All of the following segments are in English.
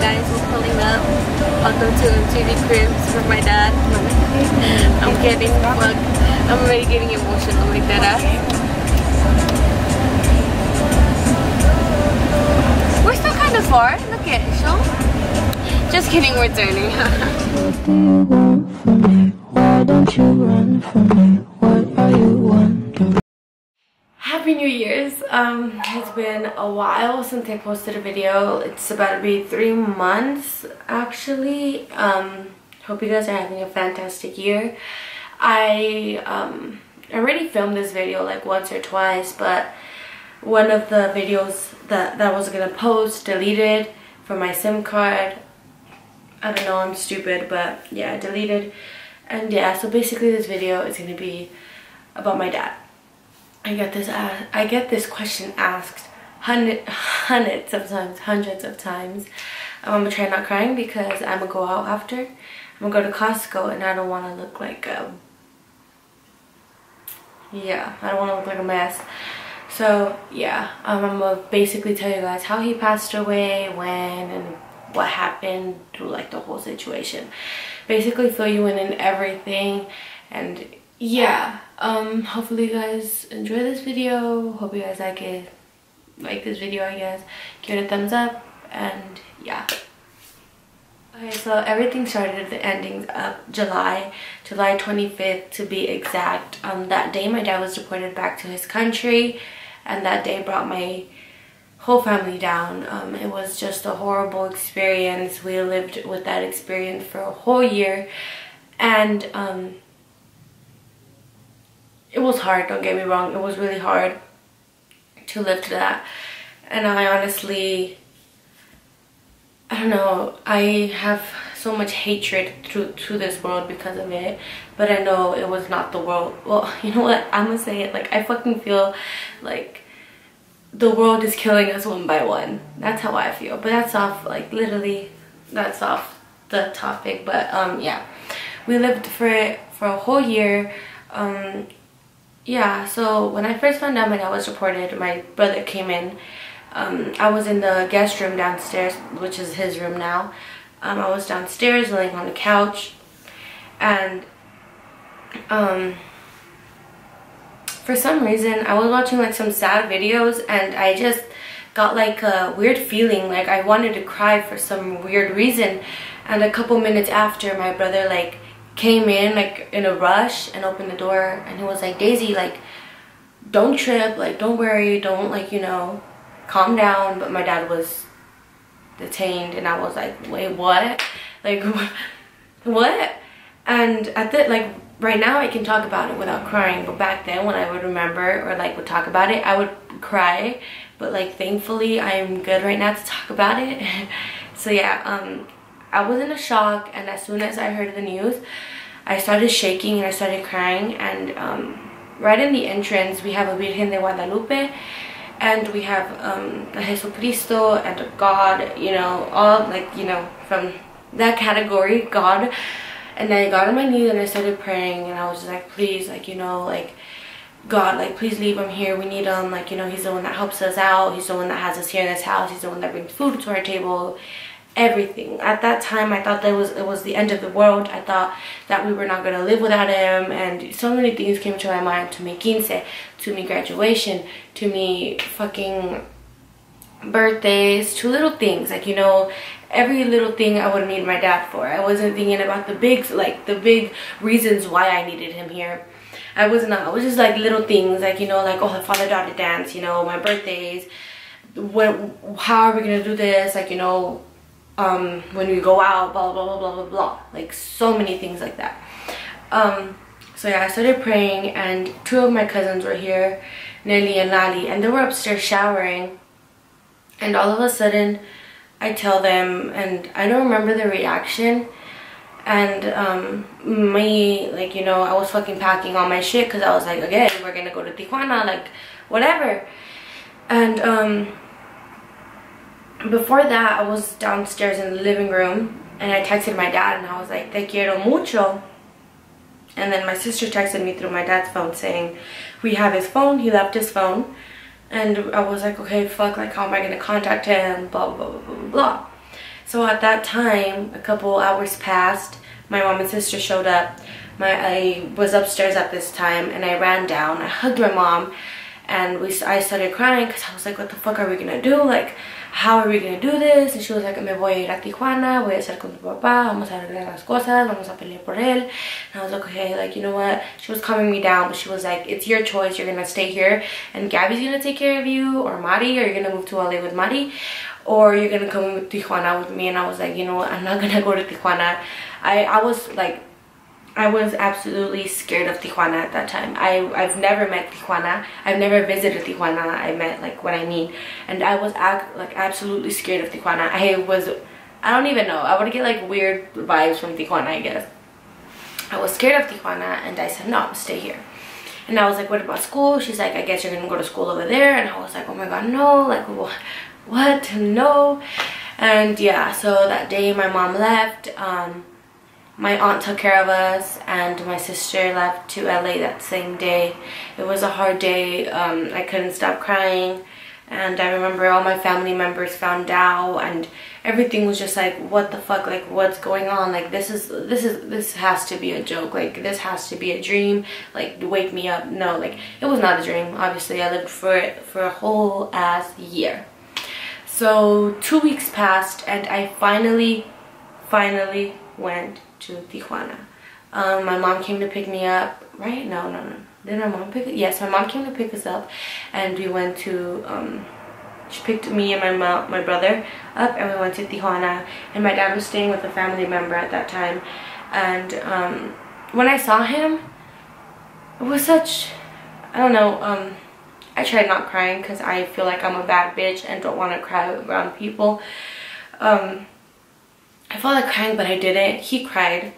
guys, we're pulling up. Welcome to MTV Cribs for my dad. I'm getting fucked. I'm already getting emotional like that. We're still kind of far. Look at it, show. Just kidding, we're turning. What do you want from me? Why don't you run from me? What are you wondering? Happy New Year's. It's been a while since I posted a video. It's about to be 3 months actually. Hope you guys are having a fantastic year. I already filmed this video like once or twice, but one of the videos that I was gonna post deleted from my SIM card. I don't know, I'm stupid, but yeah, I deleted. And yeah, so basically this video is gonna be about my dad. I get this question asked hundreds of times. I'm gonna try not crying because I'm gonna go out after. I'm gonna go to Costco and I don't want to look like I don't want to look like a mess. So yeah, I'm gonna basically tell you guys how he passed away, when, and what happened through like the whole situation. Basically fill you in everything. And yeah, hopefully you guys enjoy this video. Hope you guys like this video, I guess. Give it a thumbs up, and yeah. Okay, so everything started at the ending of July 25th to be exact. That day my dad was deported back to his country, and that day brought my whole family down. It was just a horrible experience. We lived with that experience for a whole year, and it was hard, don't get me wrong. It was really hard to live through that. And I honestly, I don't know, I have so much hatred to this world because of it. But I know it was not the world. Well, you know what? I'm gonna say it. Like, I fucking feel like the world is killing us one by one. That's how I feel. But that's off, like, literally, that's off the topic. But yeah, we lived for a whole year. Yeah, so when I first found out my dad was deported, my brother came in. I was in the guest room downstairs, which is his room now. I was downstairs laying on the couch, and for some reason I was watching like some sad videos, and I just got like a weird feeling, like I wanted to cry for some weird reason. And a couple minutes after, my brother like came in like in a rush and opened the door, and he was like, "Daisy, like, don't trip, like, don't worry, don't, like, you know, calm down." But my dad was detained, and I was like, wait, what? Like, what? And at the, like, right now I can talk about it without crying, but back then when I would remember or like would talk about it, I would cry. But like, thankfully I'm good right now to talk about it. So yeah, I was in a shock, and as soon as I heard the news, I started shaking and I started crying. And right in the entrance we have a Virgen de Guadalupe, and we have a Jesucristo and a God, you know, all like, you know, from that category, God. And I got on my knees and I started praying, and I was just like, please, like, you know, like, God, like, please leave him here. We need him. Like, you know, he's the one that helps us out. He's the one that has us here in this house. He's the one that brings food to our table. Everything. At that time I thought that it was the end of the world. I thought that we were not going to live without him, and so many things came to my mind. To me quince, to me graduation, to me fucking birthdays, to little things, like, you know, every little thing I would need my dad for. I wasn't thinking about the big, like, the big reasons why I needed him here. I was just like little things, like, you know, like, oh, the father-daughter dance, you know, my birthdays, how are we gonna do this, like, you know, when we go out, blah blah blah blah blah blah, like so many things like that. So yeah, I started praying, and 2 of my cousins were here, Nelly and Lali, and they were upstairs showering. And all of a sudden I tell them, and I don't remember the reaction, and me, like, you know, I was fucking packing all my shit because I was like, again, we're gonna go to Tijuana, like, whatever. And before that, I was downstairs in the living room, and I texted my dad, and I was like, te quiero mucho. And then my sister texted me through my dad's phone saying, we have his phone, he left his phone. And I was like, okay, fuck, like, how am I gonna contact him, blah blah blah blah blah. So at that time, a couple hours passed. My mom and sister showed up. I was upstairs at this time, and I ran down. I hugged my mom, and I started crying because I was like, what the fuck are we gonna do? Like, how are we gonna do this? And she was like, me voy a ir a Tijuana, voy a estar con tu papá, vamos a arreglar las cosas, vamos a pelear por él. And I was like, okay, like, you know what? She was calming me down, but she was like, it's your choice. You're gonna stay here, and Gabby's gonna take care of you, or Mari, or you're gonna move to LA with Mari, or you're gonna come to Tijuana with me. And I was like, you know what? I'm not gonna go to Tijuana. I was absolutely scared of Tijuana at that time. I've never met Tijuana. I've never visited Tijuana. I met like what I mean. And I was like absolutely scared of Tijuana. I don't even know. I would get like weird vibes from Tijuana, I guess. I was scared of Tijuana, and I said, no, I'm stay here. And I was like, what about school? She's like, I guess you're gonna go to school over there. And I was like, oh my god, no. Like, what? No. And yeah, so that day my mom left. My aunt took care of us, and my sister left to LA that same day. It was a hard day. I couldn't stop crying, and I remember all my family members found out, and everything was just like, what the fuck, like, what's going on? Like, this has to be a joke. Like, this has to be a dream. Like, wake me up. No, like, it was not a dream. Obviously, I lived for it for a whole ass year. So 2 weeks passed, and I finally went to Tijuana. My mom came to pick me up, right? No. Did my mom pick it? Yes, my mom came to pick us up, and we went to, she picked me and my brother up, and we went to Tijuana, and my dad was staying with a family member at that time. And when I saw him, it was such, I don't know, I tried not crying because I feel like I'm a bad bitch and don't want to cry around people. I felt like crying, but I didn't. He cried,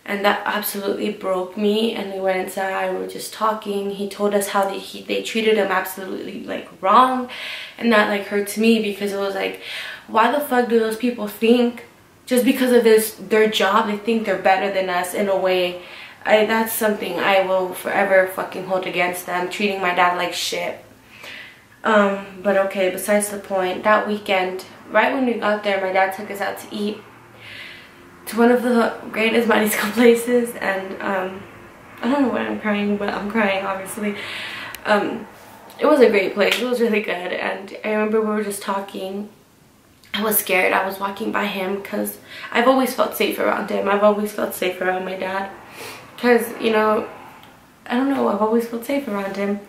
and that absolutely broke me. And we went inside, we were just talking. He told us how they treated him absolutely like wrong, and that like hurts me, because it was like, why the fuck do those people think just because of their job, they think they're better than us in a way? That's something I will forever fucking hold against them, treating my dad like shit. But okay, besides the point, that weekend, right when we got there, my dad took us out to eat to one of the greatest Marisco places, and I don't know why I'm crying, but I'm crying obviously. It was a great place. It was really good, and I remember we were just talking. I was scared. I was walking by him because I've always felt safe around him. I've always felt safe around my dad because, you know, I don't know, I've always felt safe around him.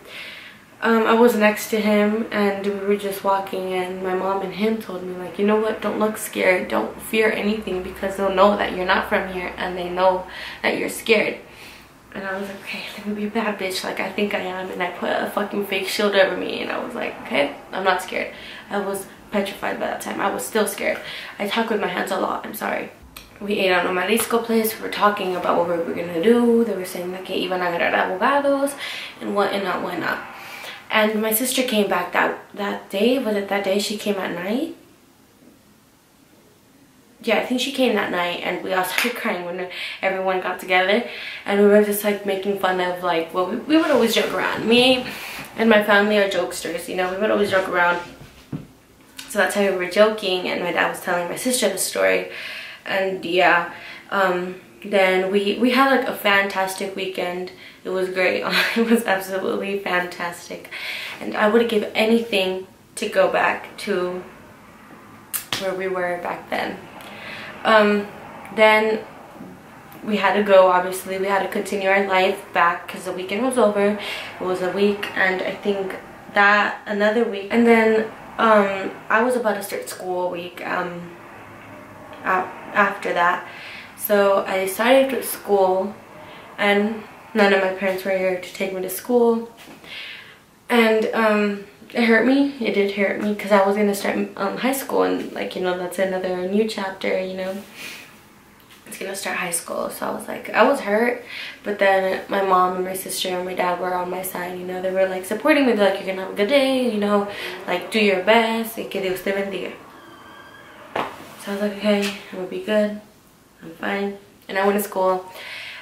I was next to him, and we were just walking, and my mom and him told me, like, you know what, don't look scared, don't fear anything, because they'll know that you're not from here, and they know that you're scared. And I was like, okay, let me be a bad bitch like I think I am. And I put a fucking fake shield over me, and I was like, okay, I'm not scared. I was petrified by that time. I was still scared. I talk with my hands a lot, I'm sorry. We ate at a Marisco place. We were talking about what we were gonna do. They were saying that que iban a agarrar abogados and whatnot, whatnot. And my sister came back that day. Was it that day she came at night? Yeah, I think she came that night, and we all started crying when everyone got together. And we were just like making fun of, like, well, we would always joke around. Me and my family are jokesters, you know, we would always joke around. So that's how we were joking, and my dad was telling my sister the story. And yeah, then we had like a fantastic weekend. It was great. It was absolutely fantastic, and I would give anything to go back to where we were back then. Then we had to go, obviously. We had to continue our life back because the weekend was over. It was a week, and I think that another week, and then I was about to start school a week after that. So I started school, and none of my parents were here to take me to school, and it hurt me. It did hurt me because I was gonna start high school, and, like, you know, that's another new chapter, you know. It's gonna start high school. So I was like, I was hurt, but then my mom and my sister and my dad were on my side, you know. They were like supporting me. They're like, you're gonna have a good day, you know, like, do your best, y que Dios te bendiga. So I was like, okay, I'm gonna be good, I'm fine. And I went to school,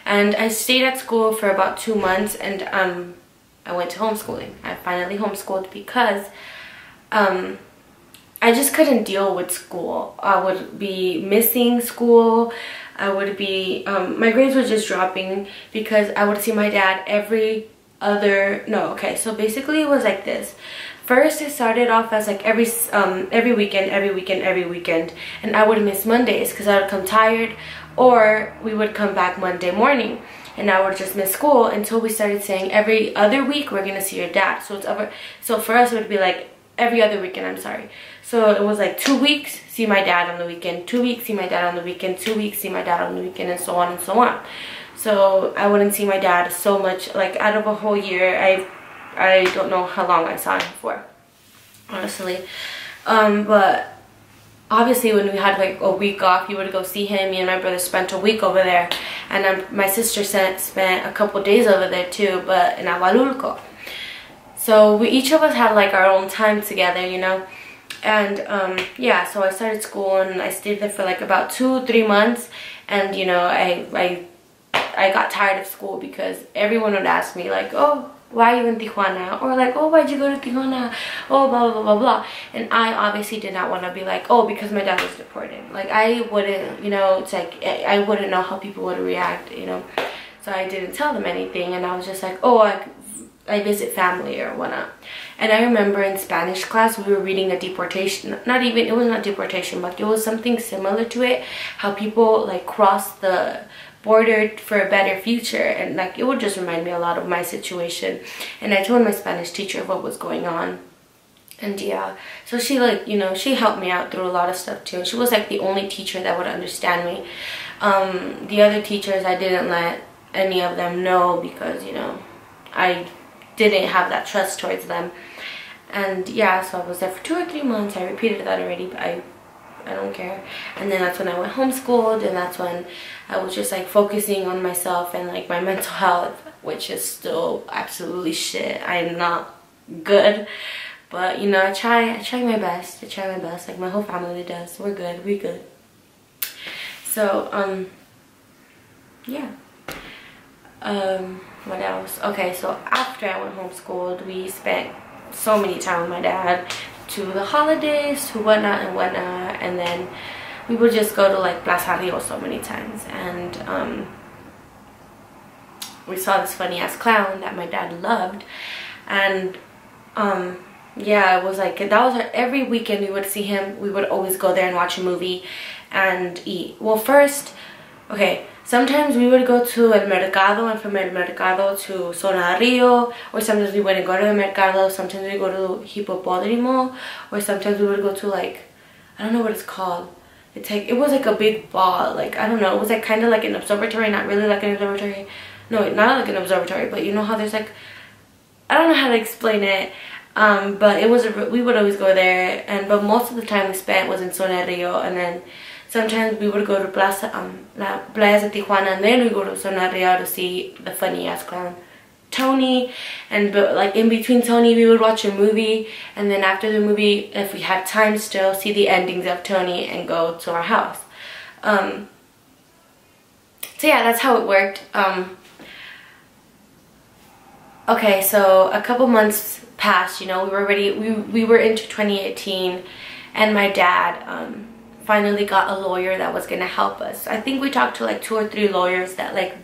and I stayed at school for about 2 months, and I went to homeschooling. I finally homeschooled because I just couldn't deal with school. I would be missing school. I would be, my grades were just dropping because I would see my dad every other, no, okay, so basically it was like this. First, it started off as like every weekend, and I would miss Mondays because I would come tired, or we would come back Monday morning, and I would just miss school until we started saying every other week we're gonna see your dad. So so for us it would be like every other weekend, I'm sorry. So it was like 2 weeks, see my dad on the weekend, 2 weeks, see my dad on the weekend, 2 weeks, see my dad on the weekend, and so on and so on. So I wouldn't see my dad so much, like out of a whole year. I don't know how long I saw him for, honestly. But obviously when we had like a week off, you would go see him. Me and my brother spent a week over there, and my sister spent a couple days over there too, but in Agualulco. So we each of us had like our own time together, you know. And yeah, so I started school and I stayed there for like about 2-3 months, and you know, I got tired of school because everyone would ask me like, oh, why are you in Tijuana? Or like, oh, why'd you go to Tijuana? Oh, blah, blah, blah, blah. And I obviously did not want to be like, oh, because my dad was deported. Like, I wouldn't, you know, it's like, I wouldn't know how people would react, you know. So I didn't tell them anything, and I was just like, oh, I visit family or whatnot. And I remember in Spanish class, we were reading a deportation, it was not deportation, but it was something similar to it, how people like cross the border for a better future, and like it would just remind me a lot of my situation. And I told my Spanish teacher what was going on, and yeah, so she, like, you know, she helped me out through a lot of stuff too. She was like the only teacher that would understand me. The other teachers, I didn't let any of them know because, you know, I didn't have that trust towards them. And yeah, so I was there for 2 or 3 months. I repeated that already, but I don't care. And then that's when I went homeschooled, and that's when I was just like focusing on myself and like my mental health, which is still absolutely shit. I'm not good, but you know, I try my best. I try my best, like my whole family does. We're good. So yeah. What else? Okay, so after I went homeschooled, we spent so many time with my dad, to the holidays, to whatnot, and then we would just go to like Plaza Rio so many times, and we saw this funny ass clown that my dad loved, and yeah, it was like, that was every weekend we would see him. We would always go there and watch a movie and eat. Well, first, okay, sometimes we would go to El Mercado, and from El Mercado to Zona Rio, or sometimes we wouldn't go to El Mercado, sometimes we go to Hipopódromo, or sometimes we would go to like, I don't know what it's called. It's like, it was like a big ball, like, I don't know, it was like kind of like an observatory, not really like an observatory, no, not like an observatory, but you know how there's like, I don't know how to explain it, but it was, we would always go there, but most of the time we spent was in Zona Rio, and then sometimes we would go to Plaza, La Playas de Tijuana, and then we go to Zona Rio to see the funny ass clown Tony, and like in between Tony we would watch a movie, and then after the movie, if we had time still, see the endings of Tony and go to our house. So yeah, that's how it worked. Okay, so a couple months passed, you know, we were into 2018, and my dad finally got a lawyer that was gonna help us. I think we talked to like 2 or 3 lawyers that like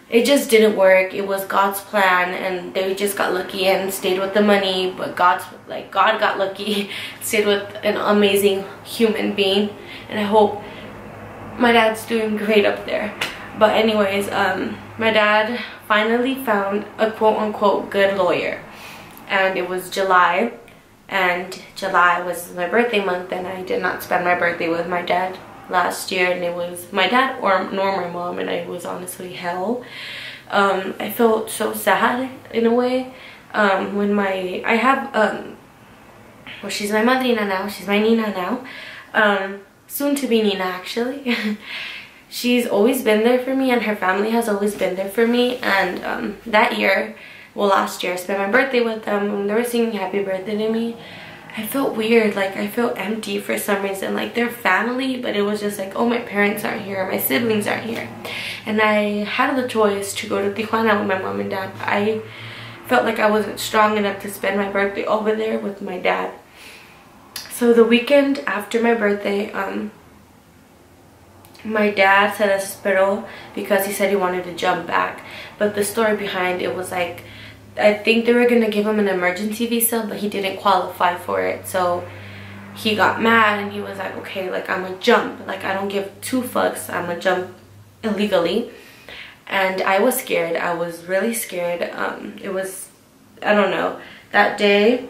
it just didn't work. It was God's plan, and they just got lucky and stayed with the money, but God got lucky, stayed with an amazing human being, and I hope my dad's doing great up there. But anyways, my dad finally found a quote-unquote good lawyer, and it was July, and July was my birthday month, and I did not spend my birthday with my dad last year, and it was my dad nor my mom, and it was honestly hell. I felt so sad in a way when I have well, she's my madrina now, she's my nina now, soon to be nina actually. She's always been there for me, and her family has always been there for me, and that year, well, last year I spent my birthday with them, and they were singing happy birthday to me. I felt weird, like I felt empty for some reason, like they're family, but it was just like, oh, my parents aren't here, my siblings aren't here. And I had the choice to go to Tijuana with my mom and dad. I felt like I wasn't strong enough to spend my birthday over there with my dad. So the weekend after my birthday, my dad se desesperó because he said he wanted to jump back. But the story behind it was like, I think they were going to give him an emergency visa, but he didn't qualify for it. So he got mad and he was like, okay, like I'm gonna jump. Like I don't give two fucks. I'm gonna jump illegally. And I was scared. I was really scared. It was, I don't know, that day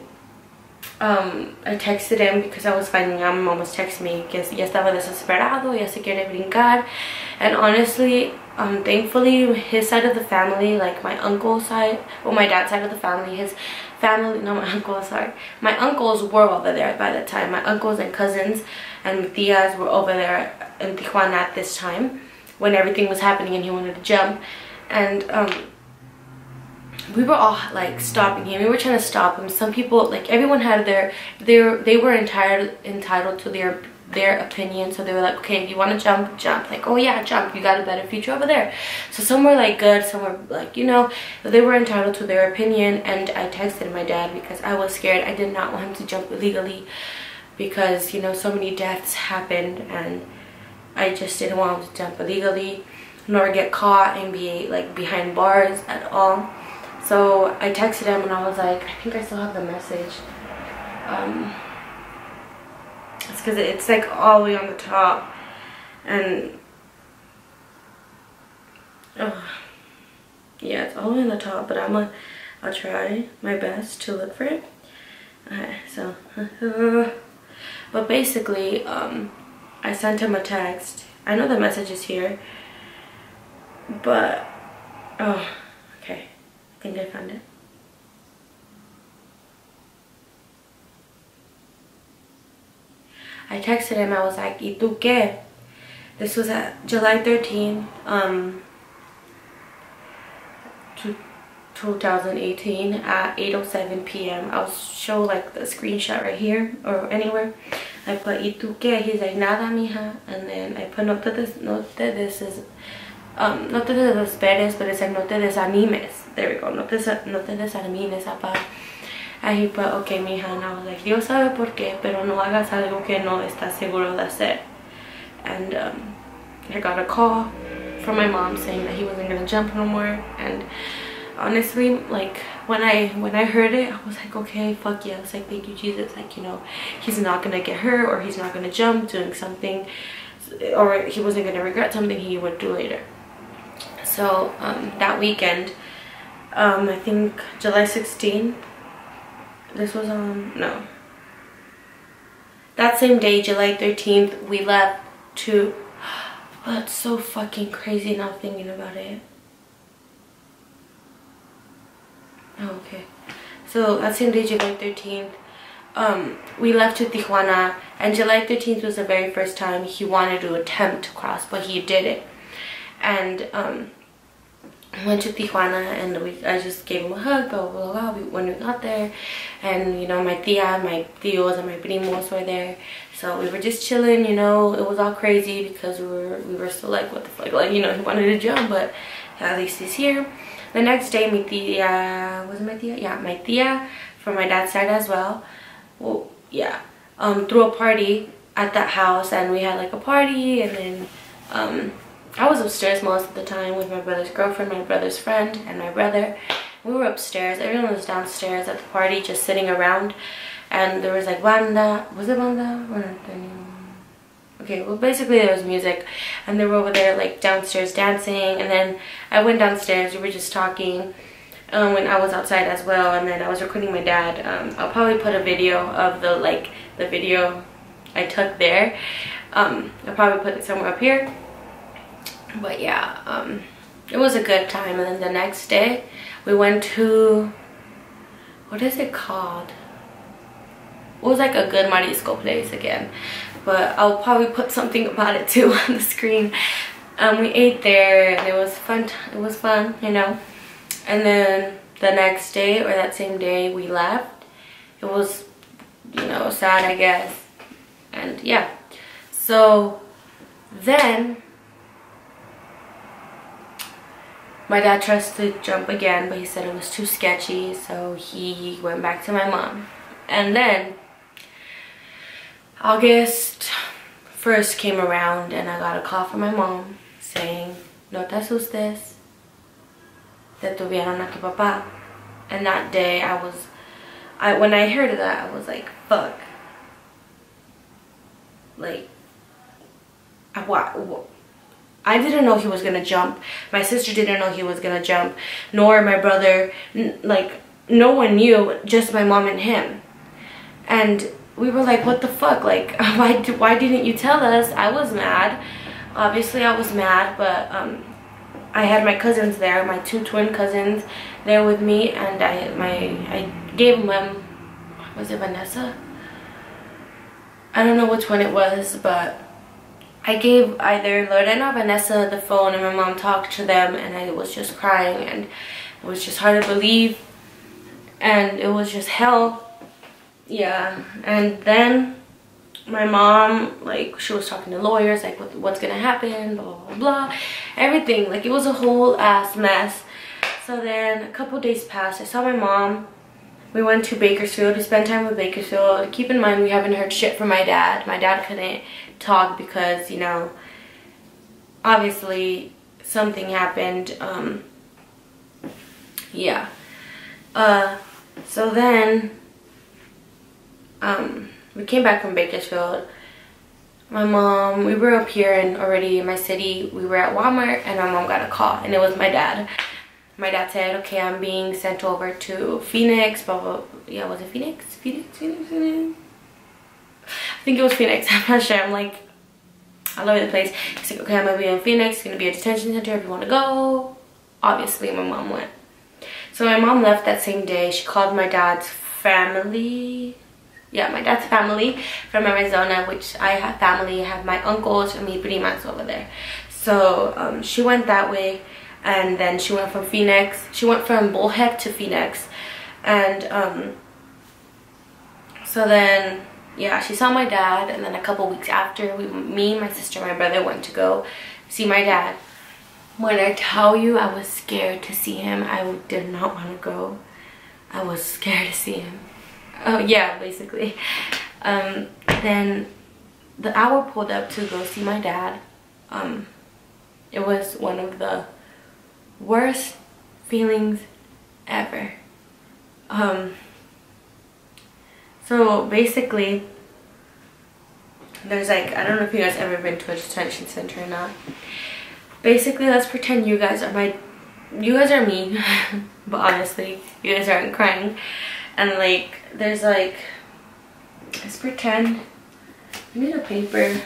I texted him because I was finding out. My mom was texting me que ya estaba desesperado, ya se quiere brincar. And honestly, thankfully his side of the family, like my uncle's side, or my dad's side of the family, his family, no, my uncle, sorry, my uncles were over there by the time. My uncles and cousins and tias were over there in Tijuana at this time when everything was happening and he wanted to jump. And we were all like stopping him. We were trying to stop him. Some people, like everyone had they were entitled to their opinion. So they were like, okay, if you want to jump, jump. Like, oh yeah, jump, you got a better future over there. So some were like good, some were like, you know, they were entitled to their opinion. And I texted my dad because I was scared. I did not want him to jump illegally because, you know, so many deaths happened and I just didn't want him to jump illegally nor get caught and be like behind bars at all. So I texted him and I was like, I think I still have the message. It's because it's like all the way on the top. And oh, yeah, it's all the way on the top, but I'll try my best to look for it. Okay, so but basically I sent him a text. I know the message is here, but oh, okay, I think I found it. I texted him, I was like, ¿Y tú qué? This was at July 13th, 2018 at 8:07 p.m. I'll show like the screenshot right here or anywhere. I put, ¿Y tú qué? He's like, nada, mija. And then I put, no te desesperes, but it's like, no te desanimes. There we go, no te desanimes, apa. And he put, okay, mija. And I was like, Dios sabe por qué, pero no hagas algo que no estás seguro de hacer. And I got a call from my mom saying that he wasn't gonna jump no more. And honestly, like when I heard it, I was like, okay, fuck yeah. I was like, thank you, Jesus. Like, you know, he's not gonna get hurt or he's not gonna jump doing something, or he wasn't gonna regret something he would do later. So that weekend, I think July 16th, this was on, no, that same day, July 13th, we left to, oh, that's so fucking crazy now thinking about it. Oh, okay. So that same day, July 13th, we left to Tijuana, and July 13th was the very first time he wanted to attempt to cross, but he did it. And went to Tijuana, and I just gave him a hug, blah blah blah, when we got there. And you know, my tia, my tios, and my primos were there, so we were just chilling. You know, it was all crazy because we were still like, what the fuck, like, you know, he wanted to jump, but at least he's here. The next day, my tia, was it my tia? Yeah, my tia from my dad's side as well. Well, yeah, threw a party at that house, and we had like a party, and then I was upstairs most of the time with my brother's girlfriend, my brother's friend, and my brother. We were upstairs. Everyone was downstairs at the party, just sitting around. And there was like banda. Was it banda? Okay, well basically there was music. And they were over there like downstairs dancing. And then I went downstairs. We were just talking when I was outside as well. And then I was recording my dad. I'll probably put a video of the video I took there. I'll probably put it somewhere up here. But yeah, it was a good time. And then the next day we went to, what is it called? It was like a good marisco place again, but I'll probably put something about it too on the screen. We ate there and it was fun. It was fun, you know. And then the next day, or that same day, we left. It was, you know, sad, I guess. And yeah, so then my dad tried to jump again, but he said it was too sketchy, so he went back to my mom. And then August 1st came around and I got a call from my mom saying, no te asustes, detuvieron a tu papá. And that day when I heard that, I was like, fuck. Like, I didn't know he was gonna jump. My sister didn't know he was gonna jump, nor my brother. Like, no one knew, just my mom and him. And we were like, what the fuck? Like, why didn't you tell us? I was mad. Obviously, I was mad, but I had my cousins there, my 2 twin cousins there with me, and I gave them, was it Vanessa? I don't know which one it was, but I gave either Lorena or Vanessa the phone, and my mom talked to them, and I was just crying, and it was just hard to believe, and it was just hell. Yeah. And then my mom, like, she was talking to lawyers, like, what's gonna happen, blah, blah, blah, everything. Like, it was a whole ass mess. So then a couple days passed. I saw my mom. We went to Bakersfield. We spent time with Bakersfield. Keep in mind, we haven't heard shit from my dad. My dad couldn't talk because, you know, obviously something happened. Yeah. So then we came back from Bakersfield. My mom, we were up here and already in my city. We were at Walmart and my mom got a call, and it was my dad. My dad said, okay, I'm being sent over to Phoenix, blah, blah, yeah, was it Phoenix? Phoenix? I think it was Phoenix. I'm not sure. I'm like, all over the place. He's like, okay, I'm gonna be in Phoenix. It's gonna be a detention center if you want to go. Obviously, my mom went. So my mom left that same day. She called my dad's family. Yeah, my dad's family from Arizona, which I have family. I have my uncles and my primas over there. So she went that way. And then she went from Phoenix. She went from Bullhead to Phoenix. And so then, yeah, she saw my dad. And then a couple weeks after, me, my sister, my brother went to go see my dad. When I tell you I was scared to see him, I did not want to go. I was scared to see him. Oh, yeah, basically. Then the hour pulled up to go see my dad. It was one of the worst feelings ever. So basically, there's like, I don't know if you guys ever been to a detention center or not. Basically, let's pretend you guys are me, but honestly, you guys aren't crying. And like, there's like, let's pretend, I need a paper.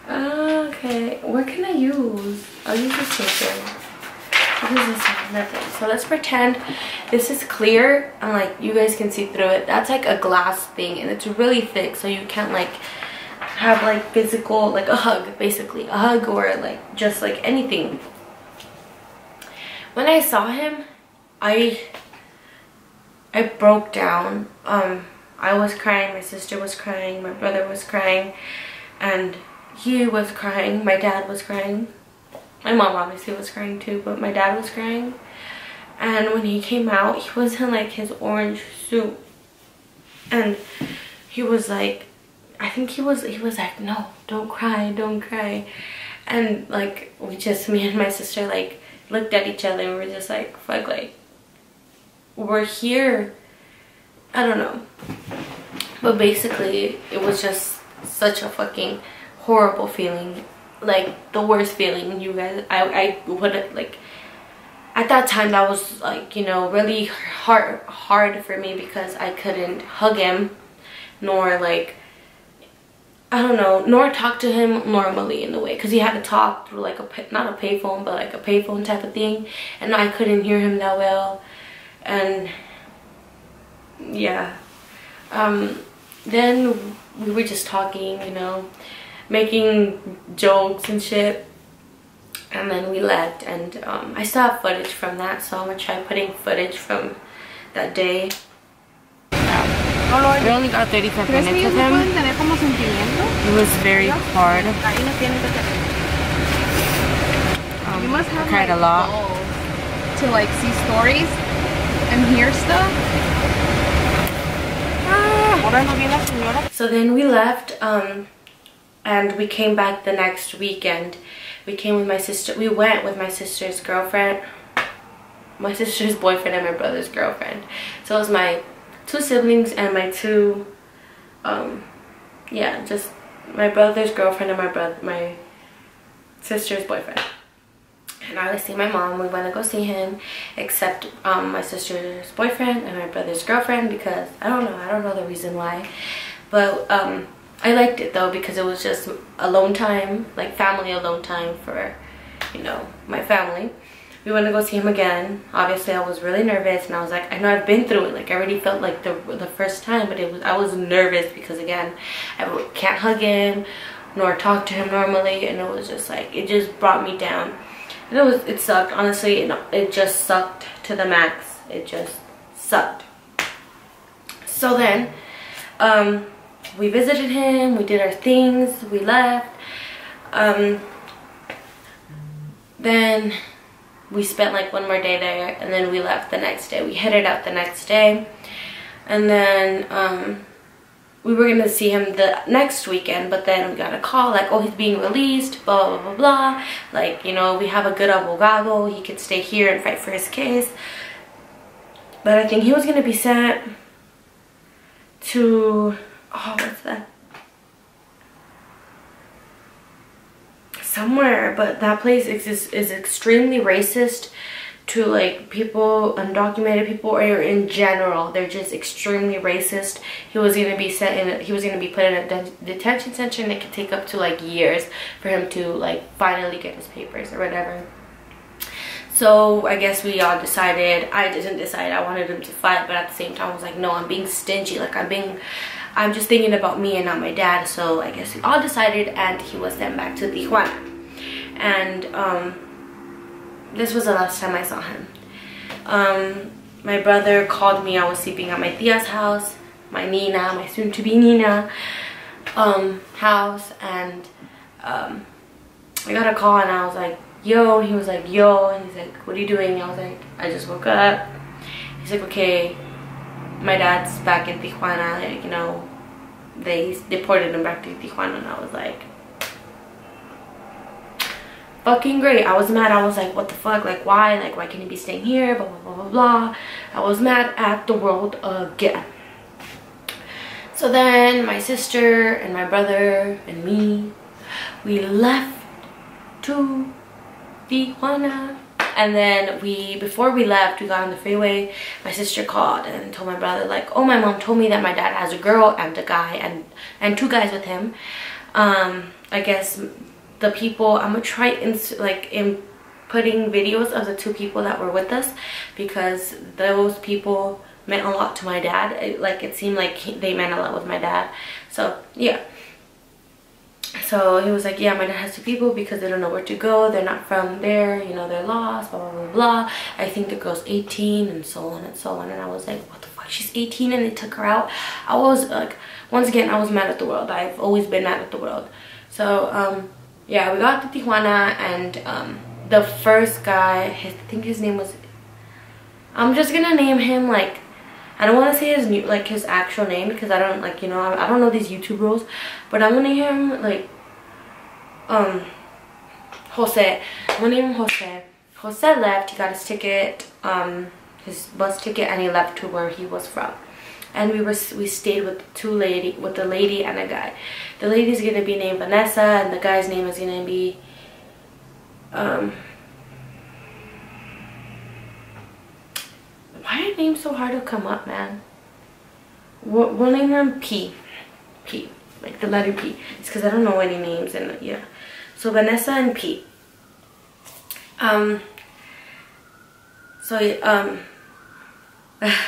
Okay, what can I use? I'll use this paper. What is this? Nothing. So let's pretend this is clear and like you guys can see through it. That's like a glass thing and it's really thick, so you can't like have like physical, like a hug, basically. A hug or like just like anything. When I saw him, I broke down. I was crying, my sister was crying, my brother was crying, and he was crying, my dad was crying. My mom obviously was crying too, but my dad was crying. And when he came out, he was in like his orange suit. And he was like, I think he was like, no, don't cry, don't cry. And like, me and my sister like looked at each other and we were just like, fuck, like, we're here. I don't know. But basically, it was just such a fucking horrible feeling, like the worst feeling, you guys. I wouldn't, like, at that time that was like, you know, really hard for me because I couldn't hug him, nor like, I don't know, nor talk to him normally in the way, because he had to talk through like not a payphone, but like a payphone type of thing, and I couldn't hear him that well. And yeah, then we were just talking, you know, making jokes and shit, and then we left. And I still have footage from that, so I'm gonna try putting footage from that day. We only got 35 minutes with him. It was very hard. You must have I cried a lot. To like see stories and hear stuff. So then we left, and we came back the next weekend. We came with my sister. We went with my sister's girlfriend, my sister's boyfriend, and my brother's girlfriend. So it was my 2 siblings and my 2, yeah, just my brother's girlfriend and my sister's boyfriend. And I always see my mom. We want to go see him, except my sister's boyfriend and my brother's girlfriend, because I don't know the reason why, but I liked it though, because it was just alone time, like family alone time for, you know, my family. We want to go see him again. Obviously I was really nervous, and I was like, I know I've been through it, like I already felt like the first time, but I was nervous because again, I can't hug him nor talk to him normally, and it was just like, it just brought me down. And it sucked, honestly. It just sucked to the max. It just sucked. So then we visited him, we did our things, we left. Then we spent like one more day there, and then we left the next day. We headed out the next day, and then we were gonna see him the next weekend, but then we got a call like, oh, he's being released, blah blah blah blah, like, you know, we have a good abogado, he could stay here and fight for his case. But I think he was gonna be sent to, oh, what's that, somewhere, but that place is extremely racist to like people, undocumented people, or in general. They're just extremely racist. He was gonna be he was gonna be put in a detention center, and it could take up to like years for him to like finally get his papers or whatever. So I guess we all decided, I didn't decide, I wanted him to fight, but at the same time I was like, no, I'm being stingy, like I'm just thinking about me and not my dad. So I guess we all decided, and he was sent back to Tijuana. And this was the last time I saw him. My brother called me. I was sleeping at my tia's house, my Nina, my soon-to-be Nina house, and I got a call, and I was like, yo, and he was like, yo, and he's like, what are you doing? I was like, I just woke up. He's like, okay, my dad's back in Tijuana, like, you know, they deported him back to Tijuana. And I was like, fucking great. I was mad. I was like, what the fuck, like why can he be staying here, blah blah blah blah blah. I was mad at the world again. So then my sister and my brother and me, we left to Tijuana. And then before we left, we got on the freeway. My sister called and told my brother like, oh, my mom told me that my dad has a girl and a guy and 2 guys with him. I guess the people, I'm gonna try in putting videos of the 2 people that were with us, because those people meant a lot to my dad. It seemed like they meant a lot with my dad. So yeah. So he was like, yeah, my dad has 2 people because they don't know where to go. They're not from there, you know, they're lost, blah, blah, blah, blah. I think the girl's 18 and so on and so on. And I was like, what the fuck? She's 18 and they took her out? I was like, once again, I was mad at the world. I've always been mad at the world. So, yeah, we got to Tijuana, and the first guy, I think his name was, I'm just gonna name him like, I don't want to say his actual name, because I don't, like, you know, I don't know these YouTube rules, but I'm gonna name him like Jose. I'm gonna name him Jose. Jose left. He got his ticket, his bus ticket, and he left to where he was from. And we stayed with the lady and a guy. The lady's gonna be named Vanessa, and the guy's name is gonna be why are names so hard to come up, man? We'll name him P, like the letter P. It's because I don't know any names, and yeah. So Vanessa and P.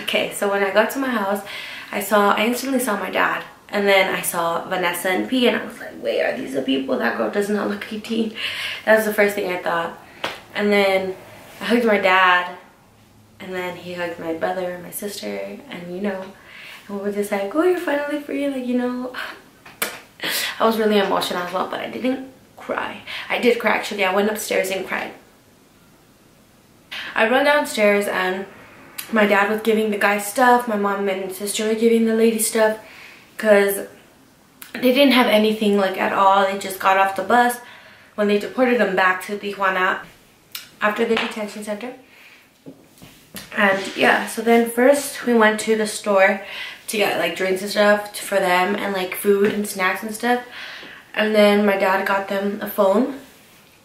Okay, so when I got to my house, I instantly saw my dad, and then I saw Vanessa and P, and I was like, wait, are these the people? That girl does not look 18. That was the first thing I thought. And then I hugged my dad, and then he hugged my brother and my sister, and you know, and we were just like, oh, you're finally free, like, you know. I was really emotional as well, but I didn't cry. I did cry, actually. I went upstairs and cried. I ran downstairs, and my dad was giving the guy stuff, my mom and sister were giving the lady stuff, because they didn't have anything like at all. They just got off the bus when they deported them back to Tijuana after the detention center. And yeah, so then first we went to the store to get like drinks and stuff for them and like food and snacks and stuff. And then my dad got them a phone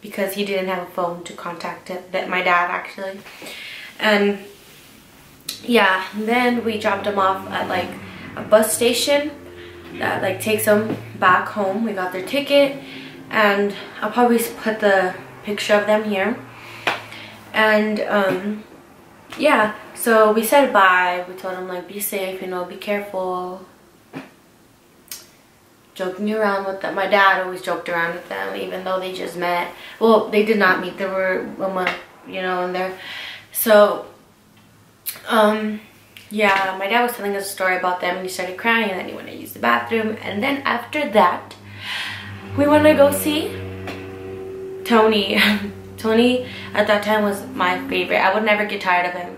because he didn't have a phone to contact it, my dad actually. And yeah, then we dropped them off at like a bus station that like takes them back home. We got their ticket, and I'll probably put the picture of them here. And yeah, so we said bye. We told them like be safe, you know, be careful. Joking around with them. My dad always joked around with them even though they just met. Well, they did not meet. They were a month, you know, in there. So yeah, my dad was telling us a story about them and he started crying, and then he went to use the bathroom. And then after that, we went to go see Tony. Tony at that time was my favorite. I would never get tired of him.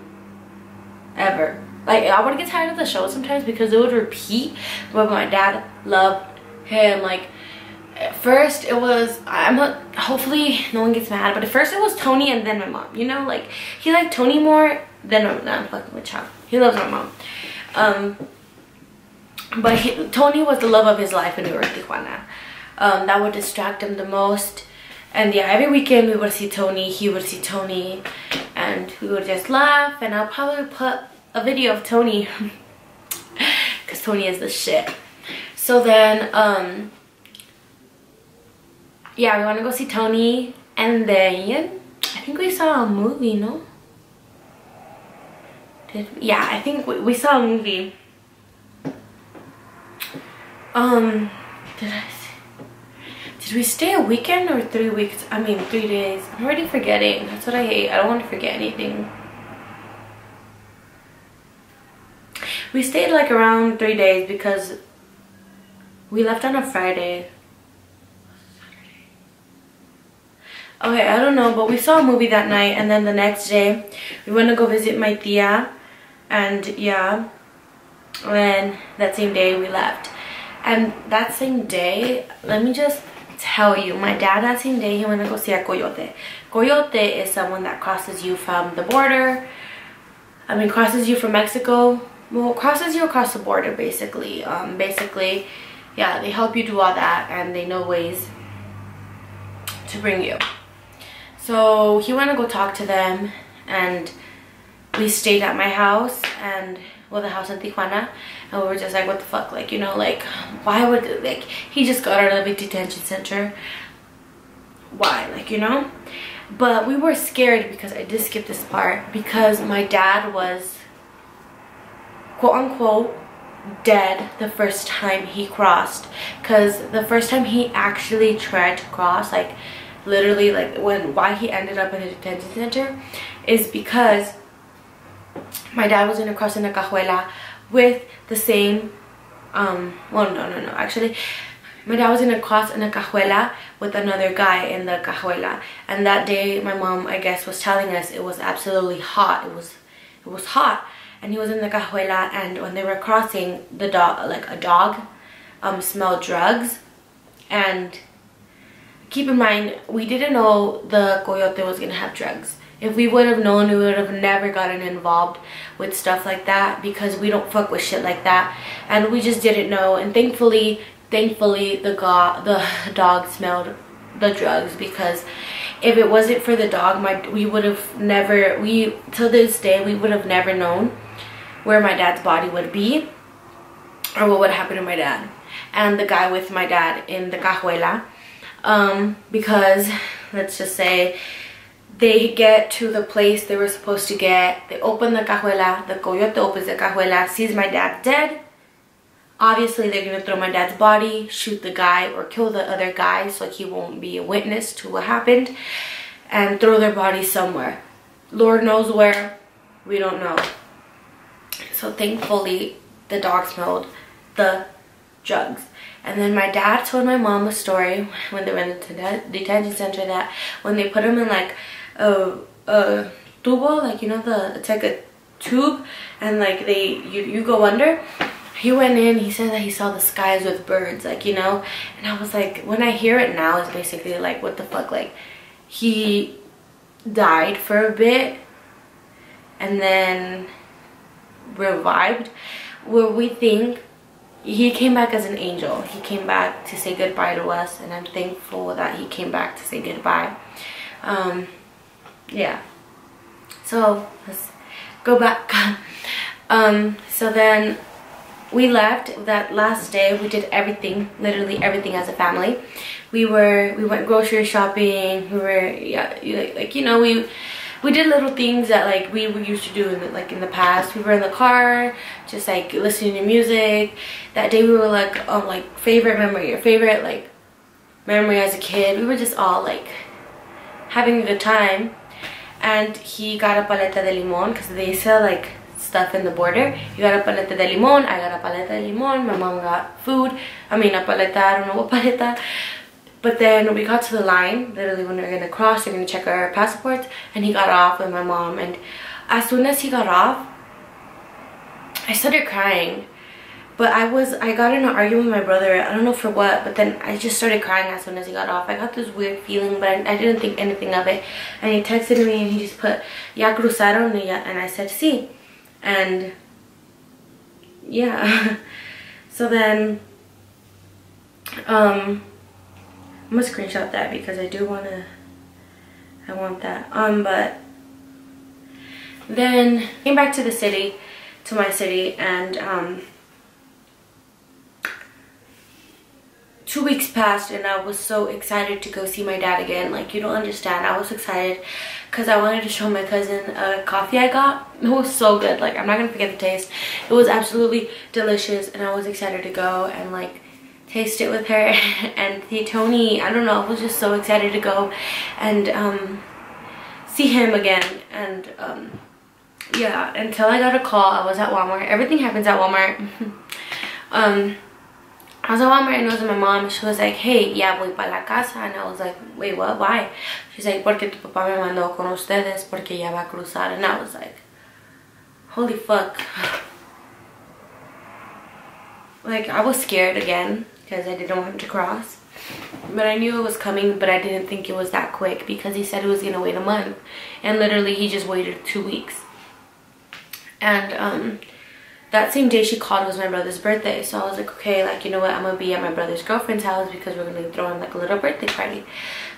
Ever. Like, I would get tired of the show sometimes because it would repeat, but my dad loved him. Like, at first it was, hopefully no one gets mad, but at first it was Tony and then my mom, you know? Like, he liked Tony more than I'm fucking with Chao. He loves my mom. But Tony was the love of his life when we were in Tijuana. That would distract him the most. And yeah, every weekend we would see Tony, he would see Tony, and we would just laugh. And I'll probably put a video of Tony because Tony is the shit. So then yeah, we want to go see Tony, and then I think we saw a movie, no? Yeah, I think we saw a movie. Did we stay a weekend or 3 weeks? I mean 3 days. I'm already forgetting. That's what I hate. I don't want to forget anything. We stayed like around 3 days because we left on a Friday. Okay, I don't know, but we saw a movie that night, and then the next day we went to go visit my tia, and yeah, and that same day we left. And that same day, let me just tell you, my dad that same day he went to go see a coyote. Coyote is someone that crosses you from the border. I mean, crosses you from Mexico. Well, crosses you across the border basically. Basically, yeah, they help you do all that, and they know ways to bring you. So he went to go talk to them, and we stayed at my house, and well, the house in Tijuana, and we were just like, what the fuck, like, you know, like, why would, like, he just got out of a detention center, why, like, you know? But we were scared because I did skip this part, because my dad was quote unquote dead the first time he crossed, because the first time he actually tried to cross, like literally, like why he ended up in a detention center is because my dad was gonna cross in a cajuela with the same well, no, actually my dad was gonna cross in a cajuela with another guy in the cajuela, and that day my mom, I guess, was telling us it was absolutely hot. It was hot, and he was in the cajuela, and when they were crossing, the dog, like a dog, smelled drugs. And keep in mind, we didn't know the coyote was gonna have drugs. If we would have known, we would have never gotten involved with stuff like that, because we don't fuck with shit like that, and we just didn't know. And thankfully the dog smelled the drugs, because if it wasn't for the dog, we would have never, till this day, we would have never known where my dad's body would be or what would happen to my dad and the guy with my dad in the cajuela. Because let's just say they get to the place they were supposed to get, they open the cajuela, the coyote opens the cajuela, sees my dad dead. Obviously they're gonna throw my dad's body, shoot the guy, or kill the other guy so he won't be a witness to what happened, and throw their body somewhere. Lord knows where, we don't know. So thankfully the dog smelled the drugs. And then my dad told my mom a story when they went into the detention center, that when they put him in like a tubo, like, you know, it's like a tube, and like you go under. he went in, he said that he saw the skies with birds, like, you know. And I was like, when I hear it now, it's basically like, what the fuck, like, he died for a bit and then revived, where we think he came back as an angel. He came back to say goodbye to us, and I'm thankful that he came back to say goodbye. Yeah, so let's go back. So then we left that last day. We did everything, literally everything as a family. We went grocery shopping. We were, yeah, like, you know, we did little things that like we used to do in the past. We were in the car, just like listening to music. That day we were like, oh, like favorite memory, or favorite like memory as a kid. We were just all like having a good time. And he got a paleta de limon because they sell like stuff in the border. He got a paleta de limon, I got a paleta de limon, my mom got food. I mean, a paleta, I don't know what paleta. But then we got to the line, literally when we were gonna cross, they're gonna check our passports, and he got off with my mom. And as soon as he got off, I started crying. But I got in an argument with my brother, I don't know for what, but then I just started crying as soon as he got off. I got this weird feeling, but I didn't think anything of it. And he texted me and he just put, "Ya cruzaron," and I said, "Sí." And yeah, so then, I'm gonna screenshot that because I want that. But then came back to my city, and 2 weeks passed, and I was so excited to go see my dad again. Like, you don't understand. I was excited because I wanted to show my cousin a coffee I got. It was so good. Like, I'm not gonna forget the taste. It was absolutely delicious, and I was excited to go and like taste it with her. And Tony, I don't know, I was just so excited to go and see him again. And yeah, until I got a call. I was at Walmart. Everything happens at Walmart. I was at Walmart and it was my mom. She was like, "Hey, ya voy para la casa." And I was like, "Wait, what? Why?" She's like, "Porque tu papá me mandó con ustedes porque ya va a cruzar." And I was like, holy fuck. Like, I was scared again because I didn't want him to cross. But I knew it was coming, but I didn't think it was that quick because he said he was going to wait a month. And literally he just waited 2 weeks. And that same day she called was my brother's birthday. So I was like, okay, like, you know what, I'm gonna be at my brother's girlfriend's house because we're gonna throw in like a little birthday party.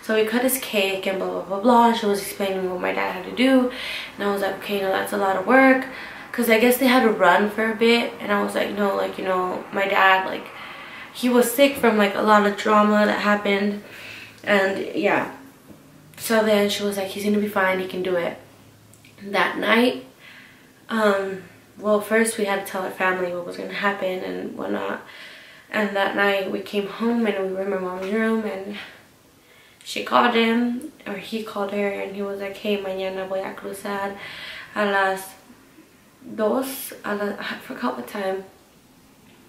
So we cut his cake and blah blah blah blah. She was explaining what my dad had to do, and I was like, okay, no, that's a lot of work, because I guess they had to run for a bit. And I was like, no, like, you know, my dad, like, he was sick from like a lot of trauma that happened. And yeah, so then she was like, he's gonna be fine, he can do it. That night, well, first we had to tell our family what was going to happen and whatnot. And that night we came home and we were in my mom's room, and she called him, or he called her, and he was like, "Hey, mañana voy a cruzar a las 2, I forgot what time.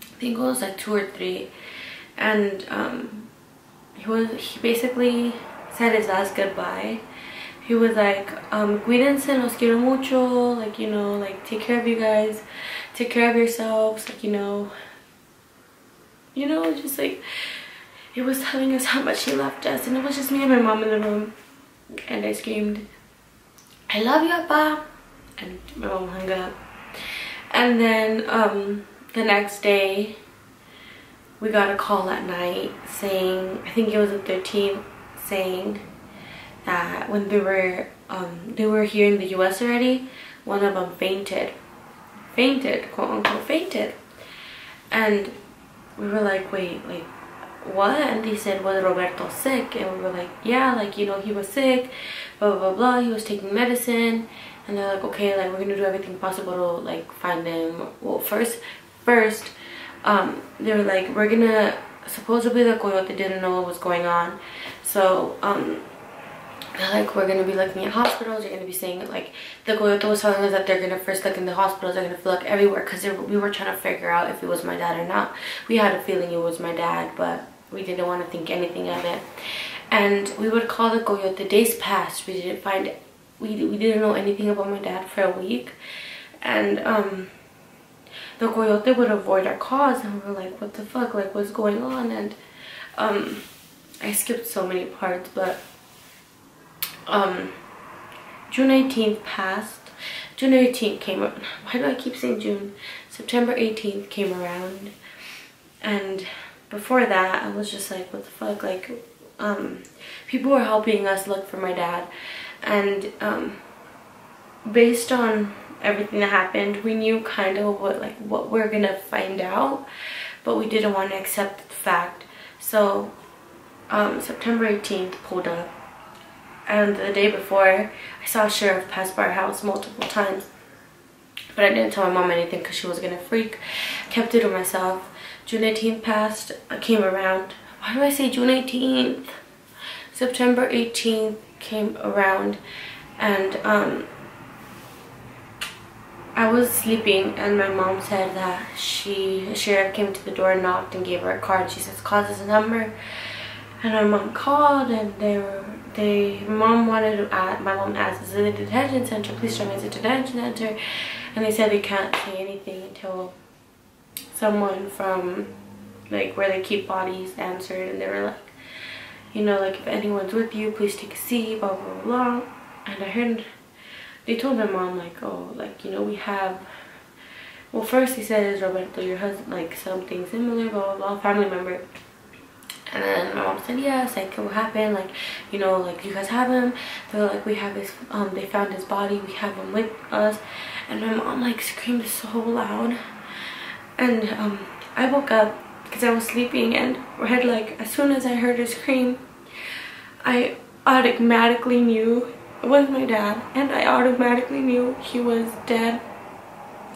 I think it was like 2 or 3. And he basically said his last goodbye. He was like, cuídense, los quiero mucho, like, you know, like, take care of you guys, take care of yourselves, like, you know, just like, he was telling us how much he loved us. And it was just me and my mom in the room, and I screamed, "I love you, Appa," and my mom hung up. And then the next day we got a call at night saying, I think it was the 13th, saying that when they were here in the US already, one of them fainted, quote unquote fainted. And we were like, wait, like, what? And they said, was Roberto sick? And we were like, yeah, like, you know, he was sick, blah blah blah blah, he was taking medicine. And they're like, okay, like, we're gonna do everything possible to like find him. Well, first they were like, we're gonna, supposedly the coyote didn't know what was going on, so they're like, we're gonna be looking at hospitals. You're gonna be saying, like, the coyote was telling us that they're gonna first look in the hospitals, they're gonna look everywhere, because we were trying to figure out if it was my dad or not. We had a feeling it was my dad, but we didn't want to think anything of it. And we would call the coyote. Days passed, we didn't find, we didn't know anything about my dad for a week. And the coyote would avoid our calls, and we're like, what the fuck, like what's going on? And I skipped so many parts, but June 18th passed. June 18th came around. Why do I keep saying June? September 18th came around, and before that I was just like, what the fuck, like people were helping us look for my dad, and based on everything that happened, we knew kind of what we're gonna find out, but we didn't want to accept the fact. So September 18th pulled up, and the day before I saw a sheriff pass by our house multiple times, but I didn't tell my mom anything because she was gonna freak. Kept it to myself. June 18th passed. I came around. Why do I say June 18th? September 18th came around, and I was sleeping, and my mom said that a sheriff came to the door and knocked and gave her a card. She says, call this number. And my mom called, and my mom asked, is it a detention center? Please tell me it's a detention center. And they said they can't say anything until someone from like where they keep bodies answered, and they were like, you know, like if anyone's with you, please take a seat, blah blah blah. And I heard they told my mom like, oh, like, you know, we have, well, first he said, is Roberto your husband, like something similar, blah blah blah, family member. And then my mom said, yes, like what happened, like, you know, like you guys have him. They were like, we have his they found his body, we have him with us. And my mom like screamed so loud, and I woke up because I was sleeping, and like as soon as I heard her scream, I automatically knew it was my dad, and I automatically knew he was dead.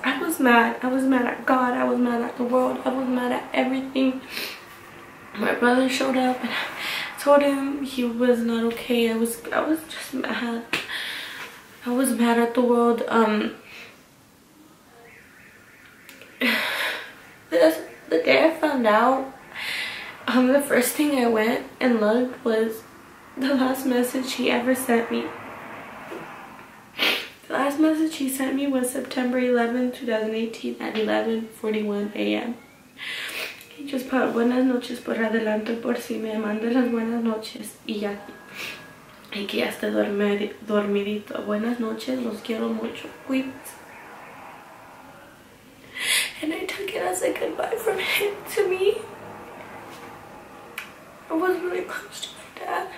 I was mad at God, I was mad at the world, I was mad at everything. My brother showed up, and I told him he was not okay. I was just mad. I was mad at the world. The day I found out, the first thing I went and looked was the last message he ever sent me. The last message he sent me was September 11, 2018 at 11:41 a.m. He just put buenas noches por adelante por si me mandas las buenas noches y ya. Y que ya esté dormidito. Buenas noches, los quiero mucho. Cuídense. And I took it as a goodbye from him to me. I was really close to my dad.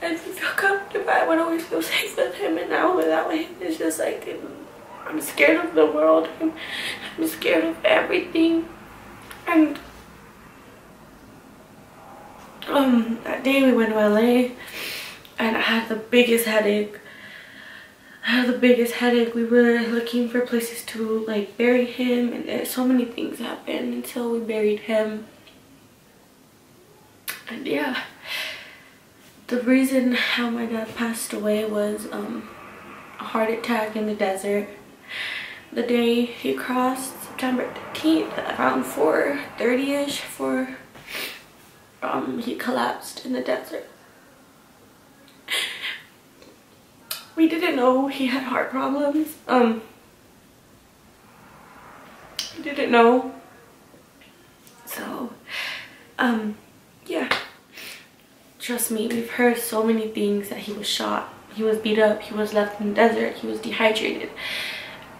I didn't feel comfortable. I would always feel safe with him, and now without him, it's just like I'm scared of the world. I'm scared of everything. And that day we went to LA, and I had the biggest headache. We were looking for places to like bury him, and so many things happened until we buried him. And yeah, the reason how my dad passed away was a heart attack in the desert. The day he crossed September 13th around 4:30ish, he collapsed in the desert. We didn't know he had heart problems. We didn't know. So, yeah. Trust me, we've heard so many things that he was shot, he was beat up, he was left in the desert, he was dehydrated.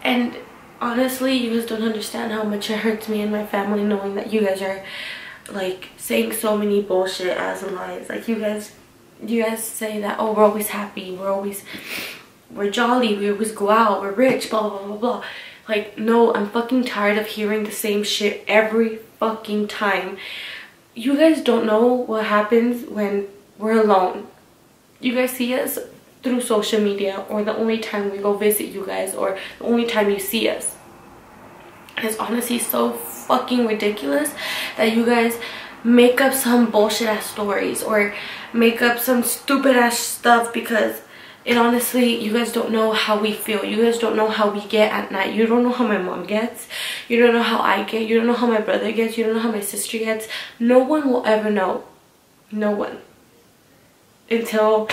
And honestly, you guys don't understand how much it hurts me and my family knowing that you guys are like saying so many bullshit as lies. Like you guys say that, oh, we're always happy, we're jolly, we always go out, we're rich, blah blah blah blah. Like, no, I'm fucking tired of hearing the same shit every fucking time. You guys don't know what happens when we're alone. You guys see us through social media, or the only time we go visit you guys, or the only time you see us. It's honestly so fucking ridiculous that you guys make up some bullshit ass stories or make up some stupid ass stuff, because it honestly, you guys don't know how we feel. You guys don't know how we get at night. You don't know how my mom gets. You don't know how I get. You don't know how my brother gets. You don't know how my sister gets. No one will ever know. No one. Until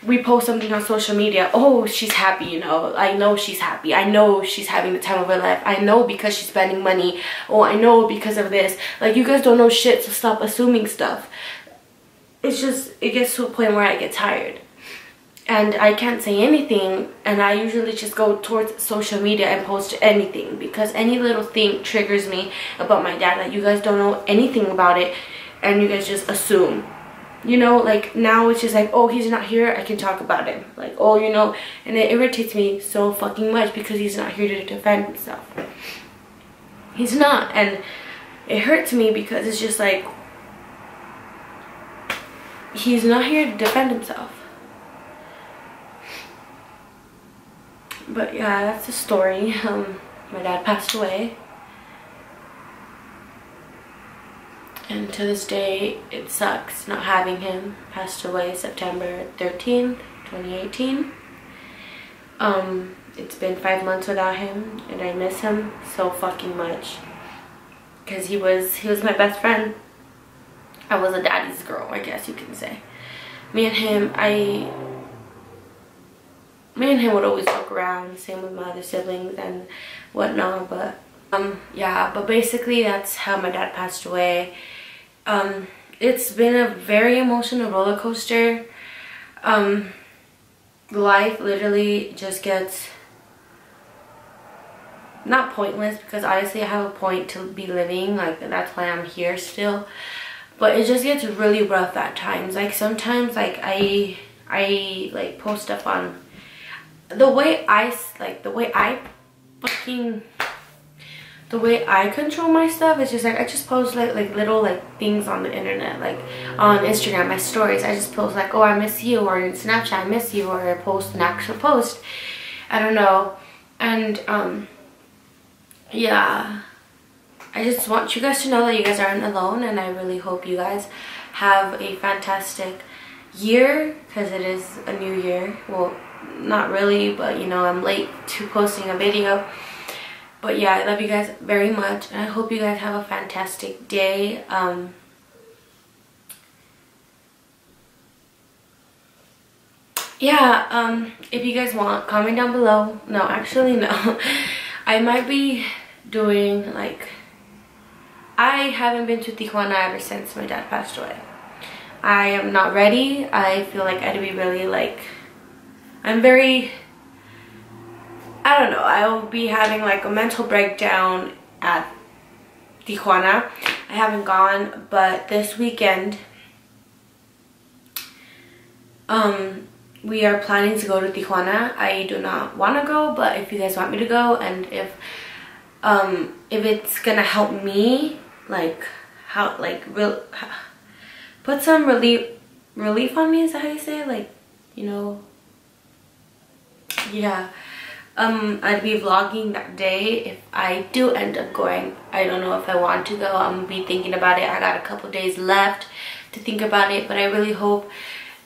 we post something on social media, oh, she's happy, you know, I know she's happy, I know she's having the time of her life, I know because she's spending money, oh, I know because of this. Like, you guys don't know shit, so stop assuming stuff. It's just, it gets to a point where I get tired and I can't say anything, and I usually just go towards social media and post anything, because any little thing triggers me about my dad. Like, you guys don't know anything about it and you guys just assume, you know. Like, now it's just like, oh, he's not here, I can talk about him, like, oh, you know. And it irritates me so fucking much because he's not here to defend himself. He's not, and it hurts me because it's just like, he's not here to defend himself. But yeah, that's the story. My dad passed away, and to this day it sucks not having him. Passed away September 13th, 2018. It's been 5 months without him, and I miss him so fucking much, because he was my best friend. I was a daddy's girl, I guess you can say. Me and him would always joke around, same with my other siblings and whatnot. But yeah, but basically that's how my dad passed away. It's been a very emotional roller coaster. Life literally just gets, not pointless, because honestly I have a point to be living, like that's why I'm here still, but it just gets really rough at times. Like, sometimes, like, I like post stuff on the way I control my stuff. It's just like, I just post like little like things on the internet, like on Instagram, my stories. I just post like, oh, I miss you, or in Snapchat, I miss you, or I post an actual post, I don't know. And yeah, I just want you guys to know that you guys aren't alone, and I really hope you guys have a fantastic year, because it is a new year. Well, not really, but you know, I'm late to posting a video. But yeah, I love you guys very much, and I hope you guys have a fantastic day. Yeah, if you guys want, comment down below. No, actually no. I might be doing, like, I haven't been to Tijuana ever since my dad passed away. I am not ready. I feel like I'd be really, like, I'm very, I don't know, I will be having like a mental breakdown at Tijuana. I haven't gone, but this weekend we are planning to go to Tijuana. I do not want to go, but if you guys want me to go, and if it's gonna help me, like, put some relief on me, is that how you say it? Like, you know, yeah, I'd be vlogging that day if I do end up going. I don't know if I want to go. I'm gonna be thinking about it. I got a couple days left to think about it, but I really hope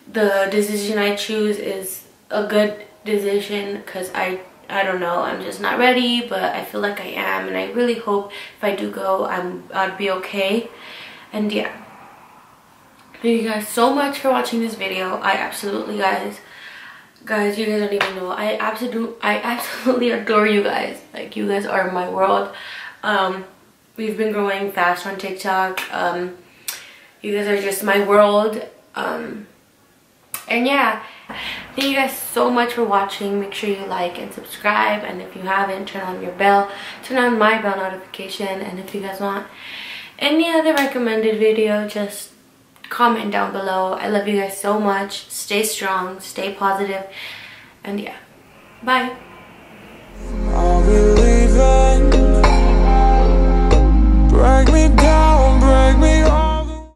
the decision I choose is a good decision, because I don't know, I'm just not ready, but I feel like I am, and I really hope if I do go, I'd be okay. And yeah, thank you guys so much for watching this video. I absolutely, guys, you guys don't even know, I absolutely adore you guys. Like, you guys are my world. We've been growing fast on TikTok. You guys are just my world. And yeah, thank you guys so much for watching. Make sure you like and subscribe, and if you haven't, turn on your bell, turn on my bell notification. And if you guys want any other recommended video, just comment down below. I love you guys so much. Stay strong, stay positive, and yeah, bye.